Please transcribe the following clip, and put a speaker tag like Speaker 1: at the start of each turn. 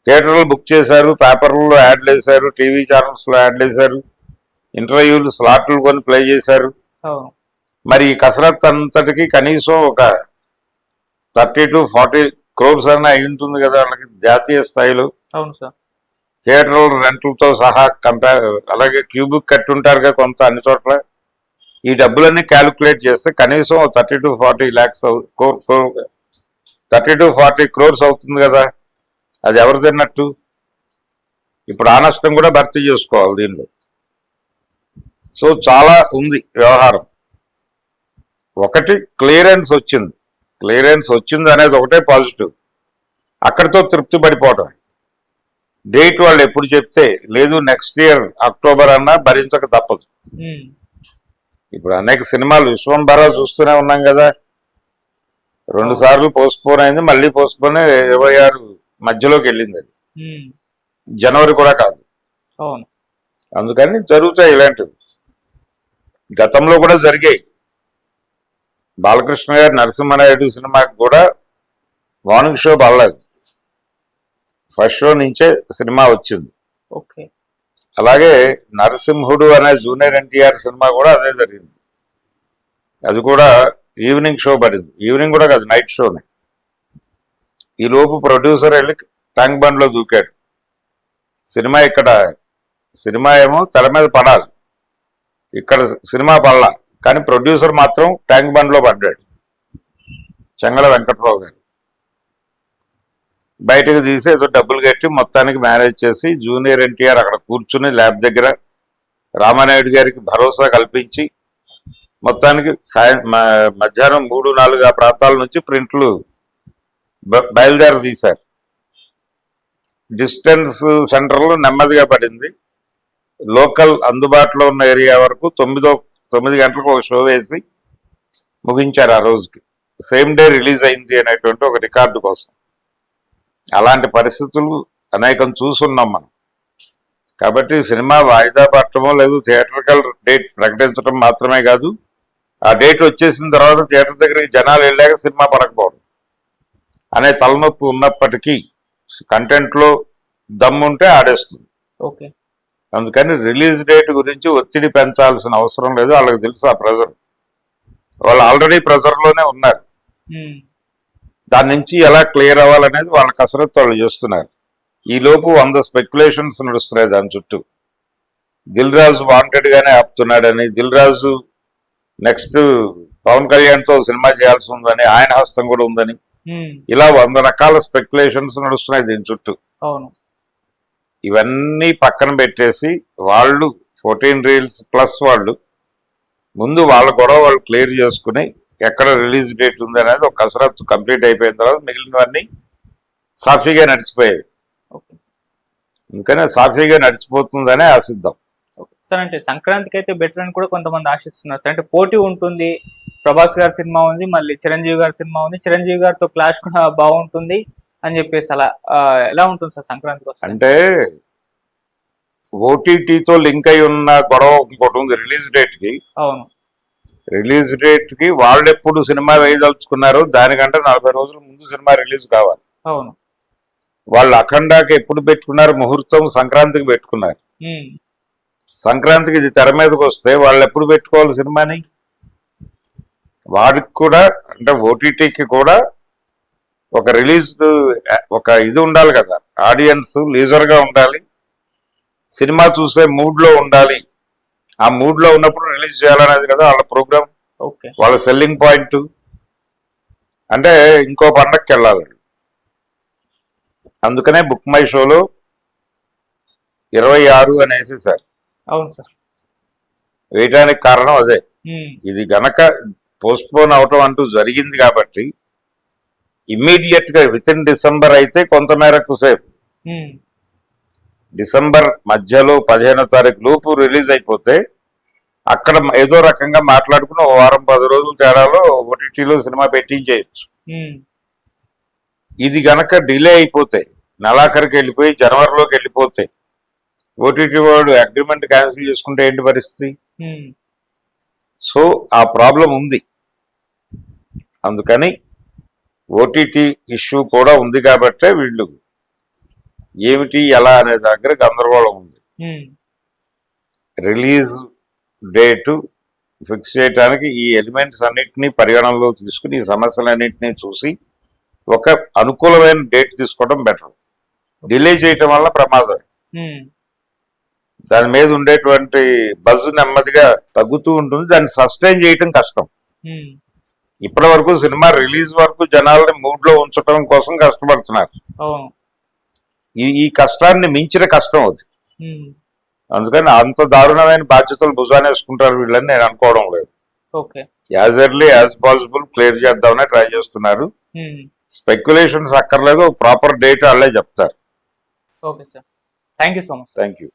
Speaker 1: థియేటర్లు బుక్ చేశారు, పేపర్లలో యాడ్లు వేశారు, టీవీ ఛానల్స్లో యాడ్లు వేశారు, ఇంటర్వ్యూలు స్లాట్లు కొని ప్లే చేశారు. మరి ఈ కసరత్ అంతటికి కనీసం ఒక 30 to 40 crores అన్న అయి ఉంటుంది కదా వాళ్ళకి జాతీయ స్థాయిలో.
Speaker 2: అవును సార్.
Speaker 1: థియేటర్ల రెంట్లతో సహా అలాగే క్యూబిక్ కట్టుంటారుగా కొంత అన్ని చోట్ల. ఈ డబ్బులన్నీ క్యాలిక్యులేట్ చేస్తే కనీసం 30 to 40 lakhs 30 to 40 crores అవుతుంది కదా. అది ఎవరు తిన్నట్టు? ఇప్పుడు ఆ నష్టం కూడా భర్తీ చేసుకోవాలి దీనిలో. సో చాలా ఉంది వ్యవహారం. ఒకటి క్లియరెన్స్ వచ్చింది అనేది ఒకటే పాజిటివ్. అక్కడితో తృప్తి పడిపోవటం. డేట్ వాళ్ళు ఎప్పుడు చెప్తే లేదు నెక్స్ట్ ఇయర్ అక్టోబర్ అన్నా భరించక తప్పదు. ఇప్పుడు అనేక సినిమాలు విశ్వంభర చూస్తూనే ఉన్నాం కదా, 2 సార్లు పోస్ట్పోన్ అయింది, మళ్ళీ పోస్ట్పోన్ 26 మధ్యలోకి వెళ్ళింది. అది జనవరి కూడా కాదు. అందుకని జరుగుతాయి ఇలాంటివి. గతంలో కూడా జరిగాయి. బాలకృష్ణ గారు నరసింహనాయుడు సినిమాకి కూడా మార్నింగ్ షో పడలేదు, ఫస్ట్ షో నుంచే సినిమా వచ్చింది. అలాగే నరసింహుడు అనే జూనియర్ ఎన్టీఆర్ సినిమా కూడా అదే జరిగింది. అది కూడా ఈవినింగ్ షో పడింది. ఈవినింగ్ కూడా కాదు, నైట్ షోనే. ఈ లోపు ప్రొడ్యూసర్ వెళ్ళి ట్యాంక్ బండ్లో దూకాడు. సినిమా ఏమో తెర మీద పడాలి, ఇక్కడ సినిమా పడలా, కానీ ప్రొడ్యూసర్ మాత్రం ట్యాంక్ బండ్లో పడ్డాడు. చెంగళ వెంకట్రావు గారు బయటకు తీసి ఏదో డబ్బులు కట్టి మొత్తానికి మేనేజ్ చేసి జూనియర్ ఎన్టీఆర్ అక్కడ కూర్చుని ల్యాబ్ దగ్గర రామానాయుడు గారికి భరోసా కల్పించి మొత్తానికి మధ్యాహ్నం 3-4 ఆ ప్రాంతాల నుంచి ప్రింట్లు బయలుదేరి తీశారు. డిస్టెన్స్ సెంటర్లో నెమ్మదిగా పడింది. లోకల్ అందుబాటులో ఉన్న ఏరియా వరకు 9 గంటలకు ఒక షో వేసి ముగించారు. ఆ రోజుకి సేమ్ డే రిలీజ్ అయింది అనేటువంటి ఒక రికార్డు కోసం. అలాంటి పరిస్థితులు అనేకం చూసున్నాం మనం. కాబట్టి సినిమా వాయిదా పట్టడమో లేదు థియేటర్కల్ డేట్ ప్రకటించడం మాత్రమే కాదు, ఆ డేట్ వచ్చేసిన తర్వాత థియేటర్ దగ్గరికి జనాలు వెళ్ళాక సినిమా పడకపోవడం అనే తలనొప్పి ఉన్నప్పటికీ కంటెంట్లో దమ్ముంటే ఆడేస్తుంది. అందుకని రిలీజ్ డేట్ గురించి ఒత్తిడి పెంచాల్సిన అవసరం లేదు. వాళ్ళకి తెలుసు ఆ ప్రెజర్, వాళ్ళు ఆల్రెడీ ప్రెజర్లోనే ఉన్నారు. దాని నుంచి ఎలా క్లియర్ అవ్వాలనేది వాళ్ళ కసరత్తు వాళ్ళు చేస్తున్నారు. ఈ లోపు 100 స్పెక్యులేషన్స్ నడుస్తున్నాయి దాని చుట్టూ. దిల్ రాజు వాంటెడ్ గానే ఆపుతున్నాడని, దిల్ రాజు నెక్స్ట్ పవన్ కళ్యాణ్తో సినిమా చేయాల్సి ఉందని, ఆయన హస్తం కూడా ఉందని, ఇలా 100 రకాల స్పెక్యులేషన్స్ నడుస్తున్నాయి దీని చుట్టూ. ఇవన్నీ పక్కన పెట్టేసి వాళ్ళు 14 రీల్స్ ప్లస్ వాళ్ళు ముందు వాళ్ళ గొడవ వాళ్ళు క్లియర్ చేసుకుని ఎక్కడ రిలీజ్ డేట్ ఉంది అనేది ఒక కసరత్తు కంప్లీట్ అయిపోయిన తర్వాత మిగిలినవన్నీ సాఫీగా నడిచిపోయాయి. అందుకనే సాఫీగా నడిచిపోతుందనే ఆశిద్దాం.
Speaker 2: సార్ అంటే సంక్రాంతికి అయితే బెటర్ అని కూడా కొంతమంది ఆశిస్తున్నారు సార్. అంటే పోటీ ఉంటుంది, ప్రభాస్ గారి సినిమా ఉంది, మళ్ళీ చిరంజీవి గారి సినిమా ఉంది, చిరంజీవి గారితో క్లాష్ కూడా బాగుంటుంది అని చెప్పేసి అలా ఎలా ఉంటుంది సార్ సంక్రాంతికి?
Speaker 1: అంటే ఓటీటీతో లింక్ అయి ఉన్న గొడవ ఇంకోటి ఉంది రిలీజ్ డేట్ కి. రిలీజ్ డేట్ కి వాళ్ళు ఎప్పుడు సినిమా వేయదలుచుకున్నారో దానికంటే 40 రోజుల ముందు సినిమా రిలీజ్ కావాలి. వాళ్ళు అఖండాకి ఎప్పుడు పెట్టుకున్నారు ముహూర్తం? సంక్రాంతికి పెట్టుకున్నారు. సంక్రాంతికి ఇది తెర మీదకి వస్తే వాళ్ళు ఎప్పుడు పెట్టుకోవాలి సినిమాని? వాడికి కూడా అంటే ఓటీటీకి కూడా ఒక రిలీజ్ ఒక ఇది ఉండాలి కదా, ఆడియన్స్ లీజర్గా ఉండాలి, సినిమా చూసే మూడ్లో ఉండాలి. ఆ మూడ్లో ఉన్నప్పుడు రిలీజ్ చేయాలనేది కదా వాళ్ళ ప్రోగ్రామ్, వాళ్ళ సెల్లింగ్ పాయింట్. అంటే ఇంకో పండగకి వెళ్ళాలి. అందుకనే బుక్ మై షోలో 26 అనేసి సార్ వేయటానికి కారణం అదే. ఇది గనక పోస్ట్ పోన్ అవటం అంటూ జరిగింది కాబట్టి ఇమ్మీడియట్ గా విత్ ఇన్ డిసెంబర్ అయితే కొంత మేరకు సేఫ్. డిసెంబర్ మధ్యలో 15వ తారీఖు లోపు రిలీజ్ అయిపోతే అక్కడ ఏదో రకంగా మాట్లాడుకుని 1 వారం 10 రోజుల తేడాలో ఓటీటీలో సినిమా పెట్టించేయచ్చు. ఇది గనక డిలే అయిపోతే నెలాఖరికి వెళ్ళిపోయి జనవరిలోకి వెళ్ళిపోతే ఓటీటీ వాడు అగ్రిమెంట్ క్యాన్సిల్ చేసుకుంటే ఏంటి పరిస్థితి? సో ఆ ప్రాబ్లం ఉంది. అందుకని ఓటీటీ ఇష్యూ కూడా ఉంది కాబట్టే వీళ్ళు ఏమిటి ఎలా అనే దగ్గర గందరగోళం ఉంది. రిలీజ్ డేటు ఫిక్స్ చేయడానికి ఈ ఎలిమెంట్స్ అన్నిటినీ పరిగణనలో తీసుకుని ఈ సమస్యలన్నింటినీ చూసి ఒక అనుకూలమైన డేట్ తీసుకోవడం బెటర్. డిలే చేయటం వల్ల ప్రమాదం. దాని మీద ఉండేటువంటి బజ్ నెమ్మదిగా తగ్గుతూ ఉంటుంది, దాన్ని సస్టైన్ చేయటం కష్టం. ఇప్పటి వరకు సినిమా రిలీజ్ వరకు జనాలని మూడ్ లో ఉంచడం కోసం కష్టపడుతున్నారు. ఈ కష్టాన్ని మించిన కష్టం అది. అందుకని అంత దారుణమైన బాధ్యతలు భుజాన్ని వేసుకుంటారు వీళ్ళని నేను అనుకోవడం లేదు. As early as possible clear చేద్దామని ట్రై చేస్తున్నారు. స్పెక్యులేషన్స్ అక్కర్లేదు, ప్రాపర్ డేట్ వాళ్ళే చెప్తారు.
Speaker 2: Okay sir, thank you so much.
Speaker 1: Thank you.